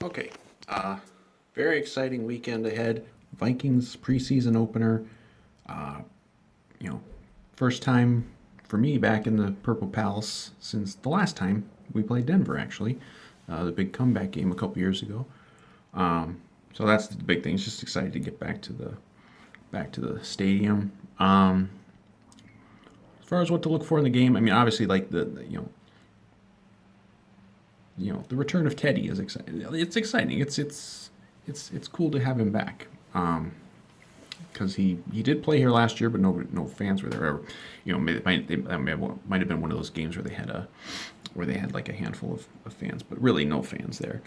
Okay. Very exciting weekend ahead. Vikings preseason opener. Uh, you know, First time for me back in the Purple Palace since the last time we played Denver, actually. The big comeback game a couple years ago. So that's the big thing. It's just excited to get back to the stadium. As far as what to look for in the game, I mean, obviously, like the return of Teddy is exciting. It's exciting. It's cool to have him back. Because he did play here last year, but no fans were there. Or, might have been one of those games where they had like a handful of fans, but really no fans there.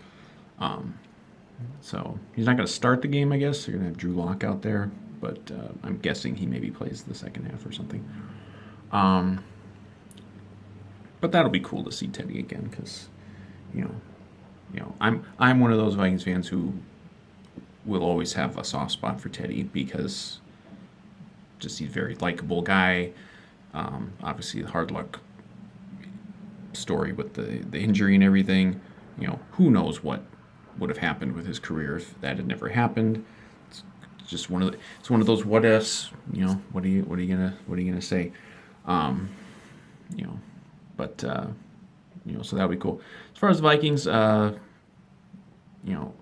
So he's not going to start the game. I guess you're going to have Drew Lock out there, but I'm guessing he maybe plays the second half or something. Um, but that'll be cool to see Teddy again because you know I'm one of those Vikings fans who will always have a soft spot for Teddy because just he's a very likable guy. Obviously, the hard luck story with the injury and everything. Who knows what would have happened with his career if that had never happened. It's just it's one of those what ifs. What are you gonna say? Um, you know, but so that would be cool. As far as the Vikings, you know,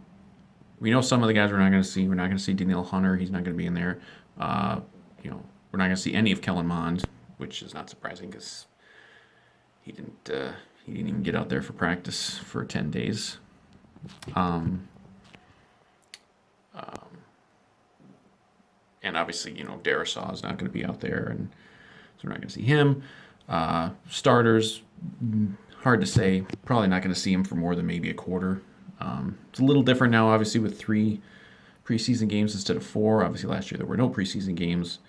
we know some of the guys we're not going to see. We're not going to see Daniil Hunter. He's not going to be in there. Uh, we're not going to see any of Kellen Mond, which is not surprising because he didn't uh, he didn't even get out there for practice for 10 days. Um, um, and obviously, Darisaw is not going to be out there, and so we're not going to see him. Starters, hard to say. Probably not going to see him for more than maybe a quarter. It's a little different now, obviously, with 3 preseason games instead of 4. Obviously, last year there were no preseason games,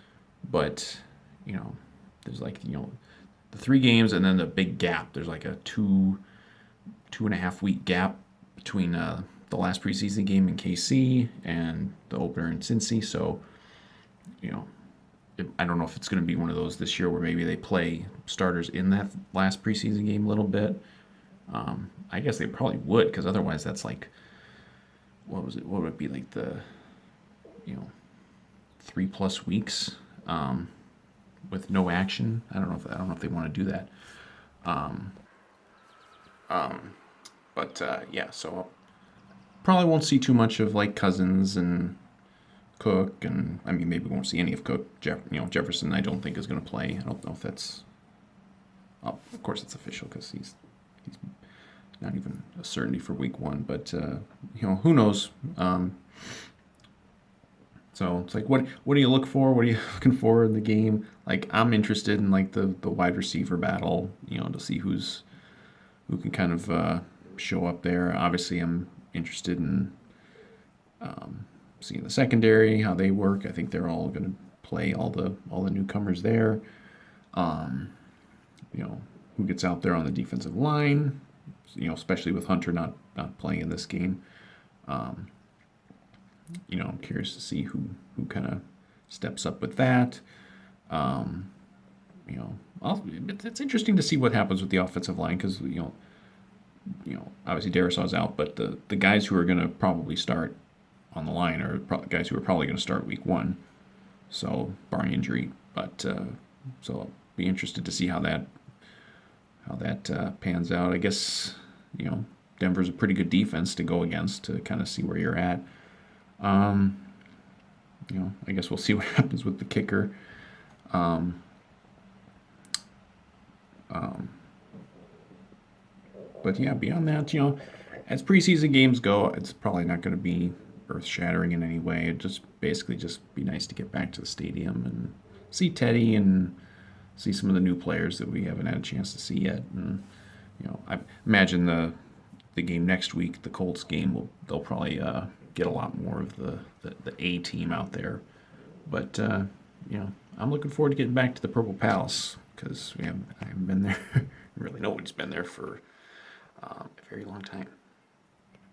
but there's the 3 games and then the big gap. There's like a 2.5 week gap between the last preseason game in KC and the opener in Cincy. So you know, I don't know if it's going to be one of those this year where maybe they play starters in that last preseason game a little bit. I guess they probably would because otherwise that's like what was it? What would it be like you know 3+ weeks with no action? I don't know if they want to do that. Um, um, but yeah, so probably won't see too much of like Cousins and Cook, and I mean maybe we won't see any of Cook. Jefferson, I don't think is going to play. I don't know if that's. Oh, of course, it's official because he's not even a certainty for week 1. But who knows? So it's like, what do you look for? What are you looking for in the game? Like I'm interested in like the wide receiver battle. To see who can kind of show up there. Obviously, I'm interested in seeing the secondary, how they work. I think they're all going to play all the newcomers there. Um, who gets out there on the defensive line, especially with Hunter not playing in this game. Um, I'm curious to see who kind of steps up with that. Um, it's interesting to see what happens with the offensive line because obviously Darisaw's out, but the guys who are going to probably start on the line are guys who are probably going to start week 1. So barring injury, but so I'll be interested to see how that pans out. I guess Denver's a pretty good defense to go against to kind of see where you're at. Um, I guess we'll see what happens with the kicker. Um, um, but yeah, beyond that, as preseason games go, it's probably not going to be earth-shattering in any way. It just basically just be nice to get back to the stadium and see Teddy and see some of the new players that we haven't had a chance to see yet. And I imagine the game next week, the Colts game, they'll probably get a lot more of the A team out there. But I'm looking forward to getting back to the Purple Palace because I haven't been there. Really, nobody's been there for a very long time.